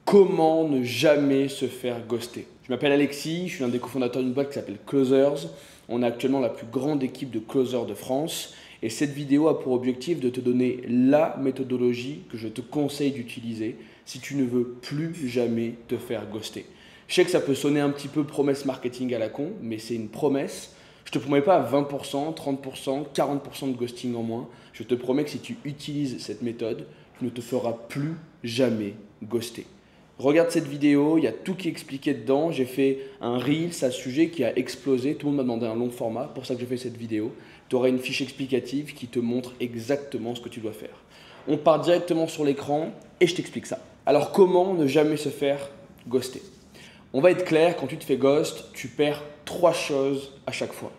Comment ne jamais se faire ghoster? Je m'appelle Alexis, je suis l'un des cofondateurs d'une boîte qui s'appelle Closers. On est actuellement la plus grande équipe de closers de France. Et cette vidéo a pour objectif de te donner la méthodologie que je te conseille d'utiliser si tu ne veux plus jamais te faire ghoster. Je sais que ça peut sonner un petit peu promesse marketing à la con, mais c'est une promesse. Je ne te promets pas 20%, 30%, 40% de ghosting en moins. Je te promets que si tu utilises cette méthode, tu ne te feras plus jamais ghoster. Regarde cette vidéo, il y a tout qui est expliqué dedans. J'ai fait un Reels à ce sujet qui a explosé. Tout le monde m'a demandé un long format, pour ça que j'ai fait cette vidéo. Tu auras une fiche explicative qui te montre exactement ce que tu dois faire. On part directement sur l'écran et je t'explique ça. Alors comment ne jamais se faire ghoster? On va être clair, quand tu te fais ghost, tu perds 3 choses à chaque fois.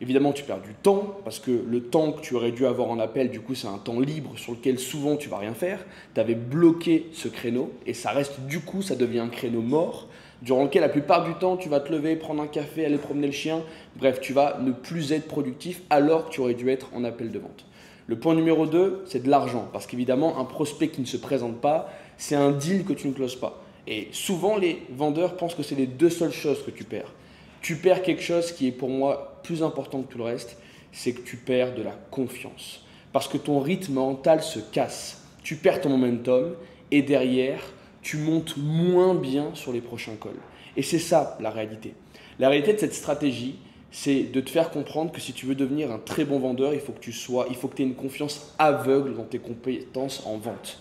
Évidemment, tu perds du temps parce que le temps que tu aurais dû avoir en appel, du coup, c'est un temps libre sur lequel souvent tu vas rien faire. Tu avais bloqué ce créneau et ça reste, du coup, ça devient un créneau mort durant lequel la plupart du temps, tu vas te lever, prendre un café, aller promener le chien. Bref, tu vas ne plus être productif alors que tu aurais dû être en appel de vente. Le point numéro 2, c'est de l'argent parce qu'évidemment, un prospect qui ne se présente pas, c'est un deal que tu ne closes pas. Et souvent, les vendeurs pensent que c'est les 2 seules choses que tu perds. Tu perds quelque chose qui est pour moi plus important que tout le reste, c'est que tu perds de la confiance. Parce que ton rythme mental se casse. Tu perds ton momentum et derrière, tu montes moins bien sur les prochains calls. Et c'est ça la réalité. La réalité de cette stratégie, c'est de te faire comprendre que si tu veux devenir un très bon vendeur, il faut que tu aies une confiance aveugle dans tes compétences en vente.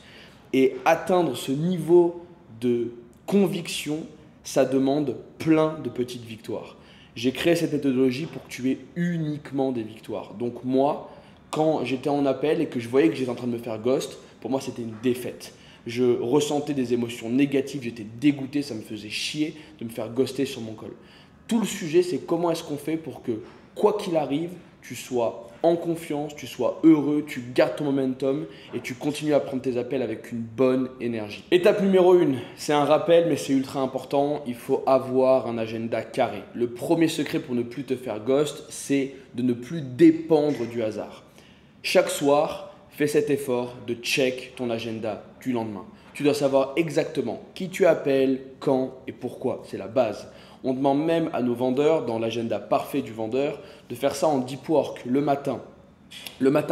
Et atteindre ce niveau de conviction, ça demande plein de petites victoires. J'ai créé cette méthodologie pour que tu aies uniquement des victoires. Donc moi, quand j'étais en appel et que je voyais que j'étais en train de me faire ghost, pour moi c'était une défaite. Je ressentais des émotions négatives, j'étais dégoûté, ça me faisait chier de me faire ghoster sur mon call. Tout le sujet, c'est comment est-ce qu'on fait pour que, quoi qu'il arrive, tu sois en confiance, tu sois heureux, tu gardes ton momentum et tu continues à prendre tes appels avec une bonne énergie. Étape numéro 1, c'est un rappel mais c'est ultra important, il faut avoir un agenda carré. Le premier secret pour ne plus te faire ghost, c'est de ne plus dépendre du hasard. Chaque soir, fais cet effort de check ton agenda du lendemain. Tu dois savoir exactement qui tu appelles, quand et pourquoi, c'est la base. On demande même à nos vendeurs, dans l'agenda parfait du vendeur, de faire ça en deep work le matin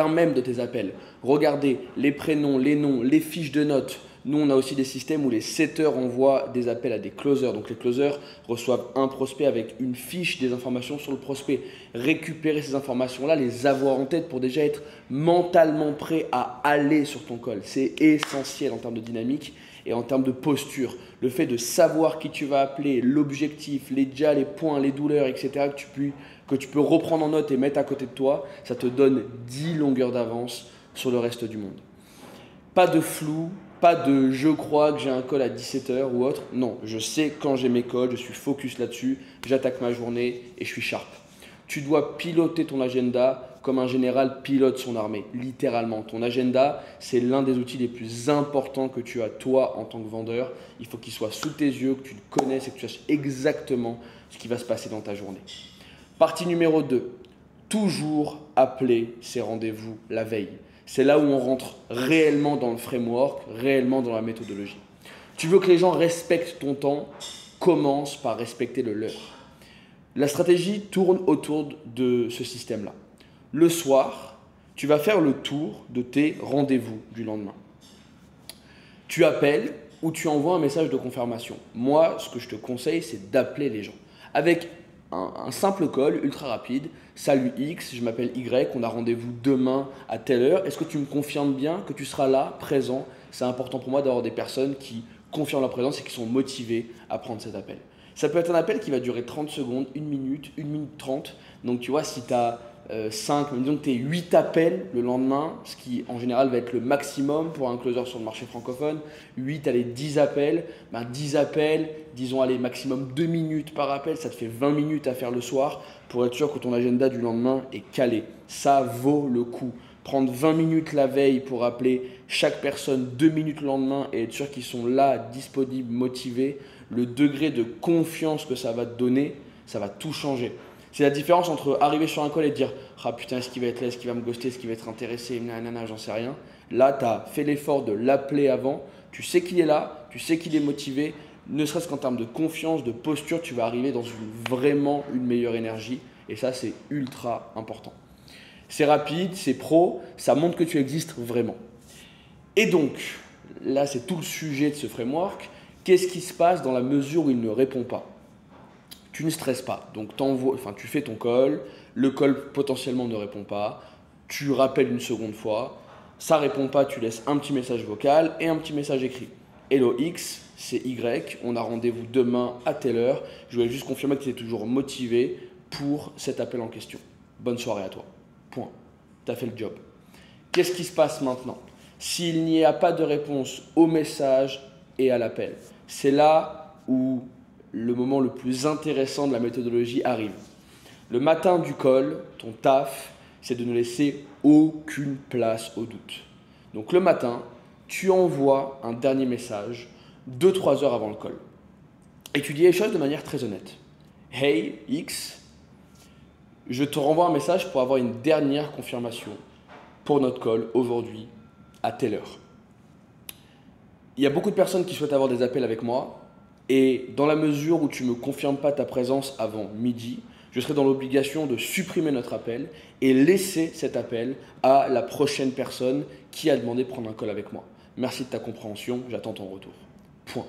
même de tes appels. Regardez les prénoms, les noms, les fiches de notes. Nous, on a aussi des systèmes où les setters envoient des appels à des closers. Donc, les closers reçoivent un prospect avec une fiche des informations sur le prospect. Récupérer ces informations-là, les avoir en tête pour déjà être mentalement prêt à aller sur ton call. C'est essentiel en termes de dynamique et en termes de posture. Le fait de savoir qui tu vas appeler, l'objectif, les points, les douleurs, etc. que tu peux reprendre en note et mettre à côté de toi, ça te donne 10 longueurs d'avance sur le reste du monde. Pas de flou, pas de je crois que j'ai un call à 17h ou autre. Non, je sais quand j'ai mes calls, je suis focus là-dessus, j'attaque ma journée et je suis sharp. Tu dois piloter ton agenda comme un général pilote son armée, littéralement. Ton agenda, c'est l'un des outils les plus importants que tu as toi en tant que vendeur. Il faut qu'il soit sous tes yeux, que tu le connaisses et que tu saches exactement ce qui va se passer dans ta journée. Partie numéro 2, toujours appeler ses rendez-vous la veille. C'est là où on rentre réellement dans le framework, réellement dans la méthodologie. Tu veux que les gens respectent ton temps, commence par respecter le leur. La stratégie tourne autour de ce système-là. Le soir, tu vas faire le tour de tes rendez-vous du lendemain. Tu appelles ou tu envoies un message de confirmation. Moi, ce que je te conseille, c'est d'appeler les gens. Avec un simple call ultra rapide. Salut X, je m'appelle Y, on a rendez-vous demain à telle heure. Est-ce que tu me confirmes bien que tu seras là, présent? C'est important pour moi d'avoir des personnes qui confirment leur présence et qui sont motivées à prendre cet appel. Ça peut être un appel qui va durer 30 secondes, 1 minute 30. Donc tu vois, si tu as 5, disons que tu as 8 appels le lendemain, ce qui en général va être le maximum pour un closer sur le marché francophone. 8, allez, 10 appels. 10 appels, disons allez, maximum 2 minutes par appel, ça te fait 20 minutes à faire le soir pour être sûr que ton agenda du lendemain est calé. Ça vaut le coup. Prendre 20 minutes la veille pour appeler chaque personne 2 minutes le lendemain et être sûr qu'ils sont là, disponibles, motivés, le degré de confiance que ça va te donner, ça va tout changer. C'est la différence entre arriver sur un call et dire « Ah putain, est-ce qu'il va être là, est-ce qu'il va me ghoster, est-ce qu'il va être intéressé, nanana, j'en sais rien ». Là, tu as fait l'effort de l'appeler avant, tu sais qu'il est là, tu sais qu'il est motivé, ne serait-ce qu'en termes de confiance, de posture, tu vas arriver dans vraiment une meilleure énergie. Et ça, c'est ultra important. C'est rapide, c'est pro, ça montre que tu existes vraiment. Et donc, là, c'est tout le sujet de ce framework. Qu'est-ce qui se passe dans la mesure où il ne répond pas? Tu ne stresses pas. Donc, tu fais ton call, le call potentiellement ne répond pas, tu rappelles une seconde fois, ça ne répond pas, tu laisses un petit message vocal et un petit message écrit. Hello X, c'est Y, on a rendez-vous demain à telle heure. Je voulais juste confirmer que tu es toujours motivé pour cet appel en question. Bonne soirée à toi. Point. Tu as fait le job. Qu'est-ce qui se passe maintenant? S'il n'y a pas de réponse au message et à l'appel, c'est là où le moment le plus intéressant de la méthodologie arrive. Le matin du call, ton taf, c'est de ne laisser aucune place au doute. Donc le matin, tu envoies un dernier message 2-3 heures avant le call. Et tu dis les choses de manière très honnête. Hey X, je te renvoie un message pour avoir une dernière confirmation pour notre call aujourd'hui à telle heure. Il y a beaucoup de personnes qui souhaitent avoir des appels avec moi et dans la mesure où tu ne me confirmes pas ta présence avant midi, je serai dans l'obligation de supprimer notre appel et laisser cet appel à la prochaine personne qui a demandé de prendre un call avec moi. Merci de ta compréhension, j'attends ton retour. Point.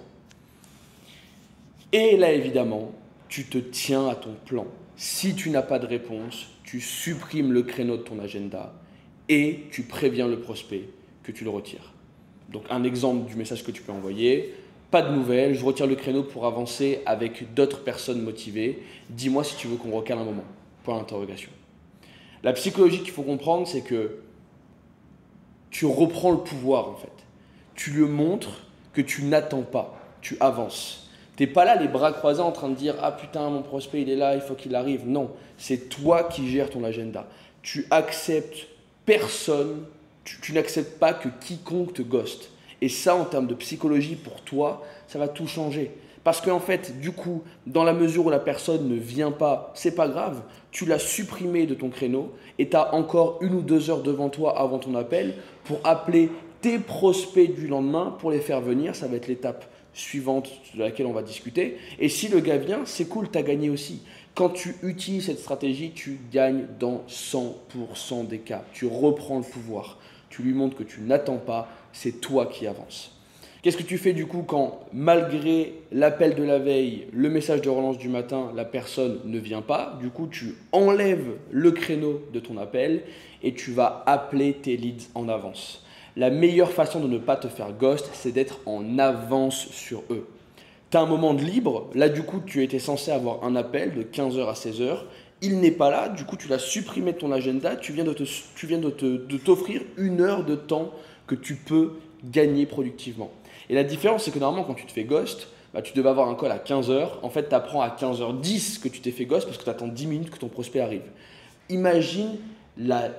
Et là, évidemment, tu te tiens à ton plan. Si tu n'as pas de réponse, tu supprimes le créneau de ton agenda et tu préviens le prospect que tu le retires. Donc, un exemple du message que tu peux envoyer. Pas de nouvelles, je retire le créneau pour avancer avec d'autres personnes motivées. Dis-moi si tu veux qu'on recale un moment. Point d'interrogation. La psychologie qu'il faut comprendre, c'est que tu reprends le pouvoir en fait. Tu lui montres que tu n'attends pas, tu avances. Tu n'es pas là les bras croisés en train de dire « Ah putain, mon prospect il est là, il faut qu'il arrive ». Non, c'est toi qui gères ton agenda. Tu acceptes personne, tu n'acceptes pas que quiconque te ghoste. Et ça, en termes de psychologie, pour toi, ça va tout changer. Parce qu'en fait, du coup, dans la mesure où la personne ne vient pas, c'est pas grave. Tu l'as supprimé de ton créneau et tu as encore 1 ou 2 heures devant toi avant ton appel pour appeler tes prospects du lendemain pour les faire venir. Ça va être l'étape suivante de laquelle on va discuter. Et si le gars vient, c'est cool, tu as gagné aussi. Quand tu utilises cette stratégie, tu gagnes dans 100% des cas. Tu reprends le pouvoir. Tu lui montres que tu n'attends pas, c'est toi qui avances. Qu'est-ce que tu fais du coup quand, malgré l'appel de la veille, le message de relance du matin, la personne ne vient pas? Du coup, tu enlèves le créneau de ton appel et tu vas appeler tes leads en avance. La meilleure façon de ne pas te faire ghost, c'est d'être en avance sur eux. Tu as un moment de libre, là du coup, tu étais censé avoir un appel de 15h à 16h. Il n'est pas là, du coup tu l'as supprimé de ton agenda, tu viens de t'offrir 1 heure de temps que tu peux gagner productivement. Et la différence, c'est que normalement quand tu te fais ghost, tu devais avoir un call à 15h, en fait tu apprends à 15h10 que tu t'es fait ghost parce que tu attends 10 minutes que ton prospect arrive. Imagine la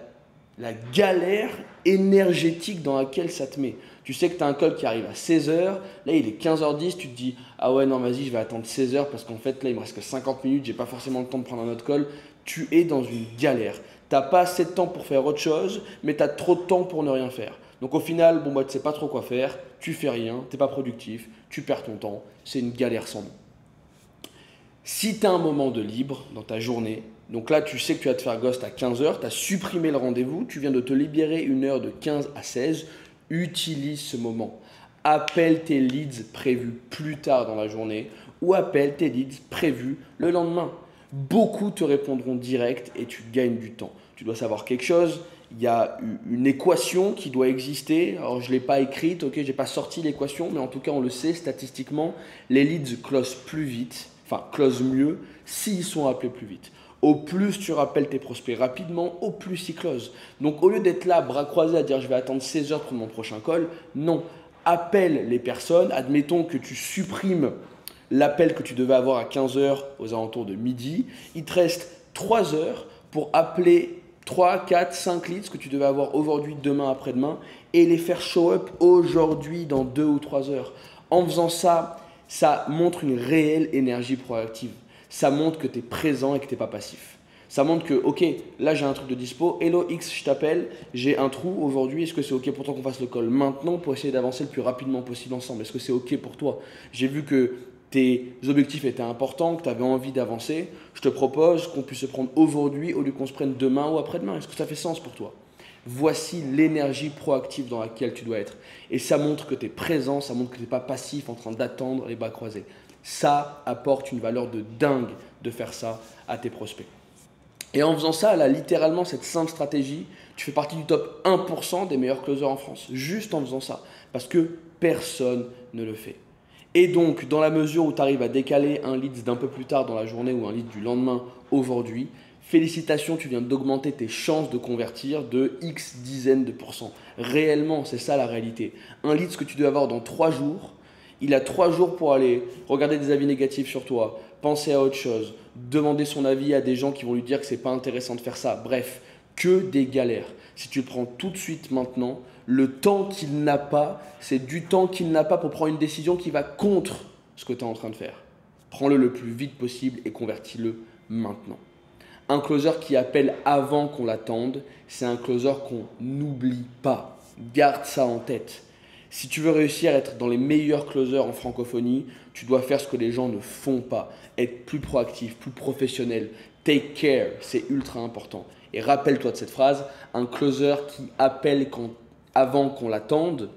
galère énergétique dans laquelle ça te met. Tu sais que tu as un call qui arrive à 16h, là il est 15h10, tu te dis « Ah ouais non vas-y je vais attendre 16h parce qu'en fait là il me reste que 50 minutes, j'ai pas forcément le temps de prendre un autre call ». Tu es dans une galère. Tu n'as pas assez de temps pour faire autre chose, mais tu as trop de temps pour ne rien faire. Donc au final, tu ne sais pas trop quoi faire, tu fais rien, tu n'es pas productif, tu perds ton temps, c'est une galère sans nom. Si tu as un moment de libre dans ta journée, donc là tu sais que tu vas te faire ghost à 15h, tu as supprimé le rendez-vous, tu viens de te libérer 1 heure de 15 à 16, utilise ce moment. Appelle tes leads prévus plus tard dans la journée ou appelle tes leads prévus le lendemain. Beaucoup te répondront direct et tu gagnes du temps. Tu dois savoir quelque chose, il y a une équation qui doit exister. Alors je ne l'ai pas écrite, je n'ai pas sorti l'équation, mais en tout cas on le sait statistiquement, les leads closent plus vite, closent mieux s'ils sont appelés plus vite. Au plus tu rappelles tes prospects rapidement, au plus ils closent. Donc au lieu d'être là, bras croisés à dire je vais attendre 16 heures pour mon prochain call, non. Appelle les personnes, admettons que tu supprimes l'appel que tu devais avoir à 15h aux alentours de midi. Il te reste 3 heures pour appeler 3, 4, 5 leads que tu devais avoir aujourd'hui, demain, après-demain et les faire show up aujourd'hui dans 2 ou 3 heures. En faisant ça, ça montre une réelle énergie proactive. Ça montre que tu es présent et que tu n'es pas passif. Ça montre que, ok, là j'ai un truc de dispo. Hello X, je t'appelle, j'ai un trou aujourd'hui. Est-ce que c'est ok pour toi qu'on fasse le call maintenant pour essayer d'avancer le plus rapidement possible ensemble? Est-ce que c'est ok pour toi? J'ai vu que tes objectifs étaient importants, que tu avais envie d'avancer. Je te propose qu'on puisse se prendre aujourd'hui au lieu qu'on se prenne demain ou après-demain. Est-ce que ça fait sens pour toi? Voici l'énergie proactive dans laquelle tu dois être. Et ça montre que tu es présent, ça montre que tu n'es pas passif en train d'attendre les bras croisés. Ça apporte une valeur de dingue de faire ça à tes prospects. Et en faisant ça, là, littéralement, cette simple stratégie, tu fais partie du top 1% des meilleurs closers en France. Juste en faisant ça. Parce que personne ne le fait. Et donc, dans la mesure où tu arrives à décaler un lead d'un peu plus tard dans la journée ou un lead du lendemain aujourd'hui, félicitations, tu viens d'augmenter tes chances de convertir de X dizaines de pourcents. Réellement, c'est ça la réalité. Un lead, ce que tu dois avoir dans 3 jours, il a 3 jours pour aller regarder des avis négatifs sur toi, penser à autre chose, demander son avis à des gens qui vont lui dire que ce n'est pas intéressant de faire ça. Bref, que des galères. Si tu le prends tout de suite maintenant, le temps qu'il n'a pas, c'est du temps qu'il n'a pas pour prendre une décision qui va contre ce que tu es en train de faire. Prends-le le plus vite possible et convertis-le maintenant. Un closer qui appelle avant qu'on l'attende, c'est un closer qu'on n'oublie pas. Garde ça en tête. Si tu veux réussir à être dans les meilleurs closers en francophonie, tu dois faire ce que les gens ne font pas. Être plus proactif, plus professionnel. Take care, c'est ultra important. Et rappelle-toi de cette phrase, un closer qui appelle avant qu'on l'attende,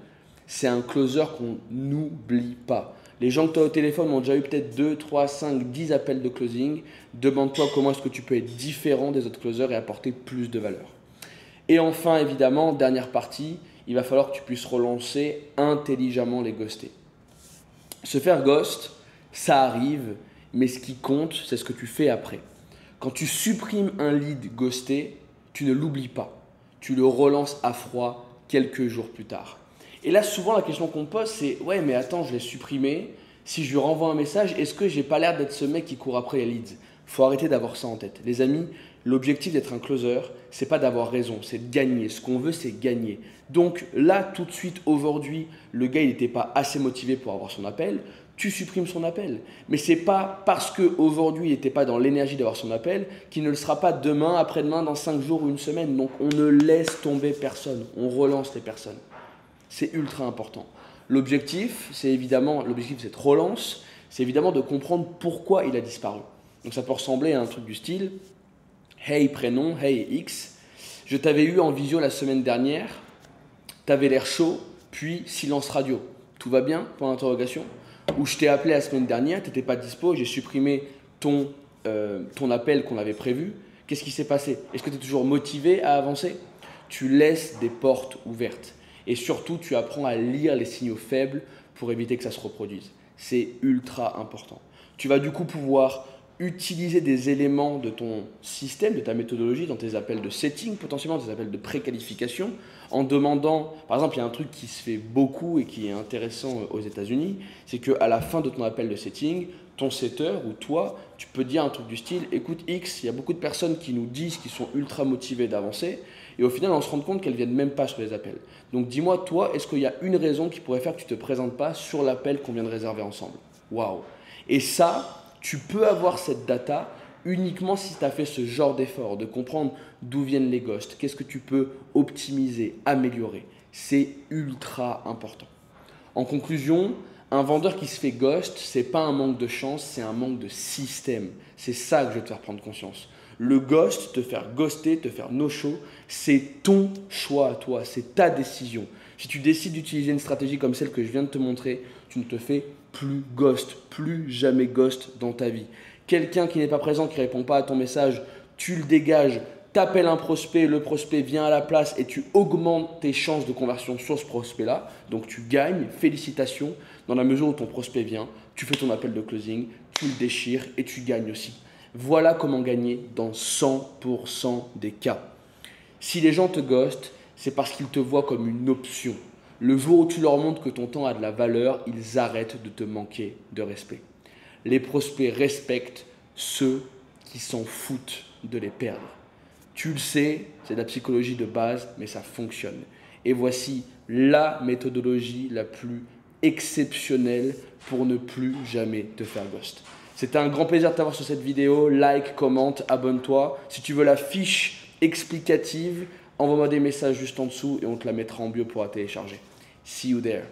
c'est un closer qu'on n'oublie pas. Les gens que tu as au téléphone ont déjà eu peut-être 2, 3, 5, 10 appels de closing. Demande-toi comment est-ce que tu peux être différent des autres closers et apporter plus de valeur. Et enfin, évidemment, dernière partie, il va falloir que tu puisses relancer intelligemment les ghostés. Se faire ghost, ça arrive, mais ce qui compte, c'est ce que tu fais après. Quand tu supprimes un lead ghosté, tu ne l'oublies pas. Tu le relances à froid quelques jours plus tard. Et là, souvent, la question qu'on me pose, c'est « Ouais, mais attends, je l'ai supprimé. Si je lui renvoie un message, est-ce que j'ai pas l'air d'être ce mec qui court après les leads ?» Il faut arrêter d'avoir ça en tête. Les amis, l'objectif d'être un closer, c'est pas d'avoir raison, c'est de gagner. Ce qu'on veut, c'est gagner. Donc là, tout de suite, aujourd'hui, le gars, il n'était pas assez motivé pour avoir son appel. Tu supprimes son appel. Mais ce n'est pas parce qu'aujourd'hui, il n'était pas dans l'énergie d'avoir son appel qu'il ne le sera pas demain, après-demain, dans 5 jours ou une semaine. Donc on ne laisse tomber personne. On relance les personnes. C'est ultra important. L'objectif, c'est cette relance, c'est évidemment de comprendre pourquoi il a disparu. Donc ça peut ressembler à un truc du style « Hey prénom, hey X, je t'avais eu en visio la semaine dernière, t'avais l'air chaud, puis silence radio. Tout va bien ?» Point d'interrogation. Ou je t'ai appelé la semaine dernière, t'étais pas dispo, j'ai supprimé ton appel qu'on avait prévu. Qu'est-ce qui s'est passé? Est-ce que tu es toujours motivé à avancer? Tu laisses des portes ouvertes. Et surtout, tu apprends à lire les signaux faibles pour éviter que ça se reproduise. C'est ultra important. Tu vas du coup pouvoir utiliser des éléments de ton système, de ta méthodologie, dans tes appels de setting, potentiellement des appels de préqualification, en demandant, par exemple, il y a un truc qui se fait beaucoup et qui est intéressant aux États-Unis, c'est qu'à la fin de ton appel de setting, ton setter ou toi, tu peux dire un truc du style « Écoute X, il y a beaucoup de personnes qui nous disent qu'ils sont ultra motivées d'avancer et au final, on se rend compte qu'elles ne viennent même pas sur les appels. Donc dis-moi, toi, est-ce qu'il y a une raison qui pourrait faire que tu ne te présentes pas sur l'appel qu'on vient de réserver ensemble ?» Waouh! Et ça, tu peux avoir cette data uniquement si tu as fait ce genre d'effort, de comprendre d'où viennent les ghosts, qu'est-ce que tu peux optimiser, améliorer. C'est ultra important. En conclusion, un vendeur qui se fait ghost, ce n'est pas un manque de chance, c'est un manque de système. C'est ça que je vais te faire prendre conscience. Le ghost, te faire ghoster, te faire no-show, c'est ton choix à toi, c'est ta décision. Si tu décides d'utiliser une stratégie comme celle que je viens de te montrer, tu ne te fais plus ghost, plus jamais ghost dans ta vie. Quelqu'un qui n'est pas présent, qui ne répond pas à ton message, tu le dégages, t'appelles un prospect, le prospect vient à la place et tu augmentes tes chances de conversion sur ce prospect-là. Donc tu gagnes, félicitations. Dans la mesure où ton prospect vient, tu fais ton appel de closing, tu le déchires et tu gagnes aussi. Voilà comment gagner dans 100% des cas. Si les gens te ghostent, c'est parce qu'ils te voient comme une option. Le jour où tu leur montres que ton temps a de la valeur, ils arrêtent de te manquer de respect. Les prospects respectent ceux qui s'en foutent de les perdre. Tu le sais, c'est de la psychologie de base, mais ça fonctionne. Et voici la méthodologie la plus exceptionnelle pour ne plus jamais te faire ghost. C'était un grand plaisir de t'avoir sur cette vidéo. Like, commente, abonne-toi. Si tu veux la fiche explicative, envoie-moi des messages juste en dessous et on te la mettra en bio pour la télécharger. See you there.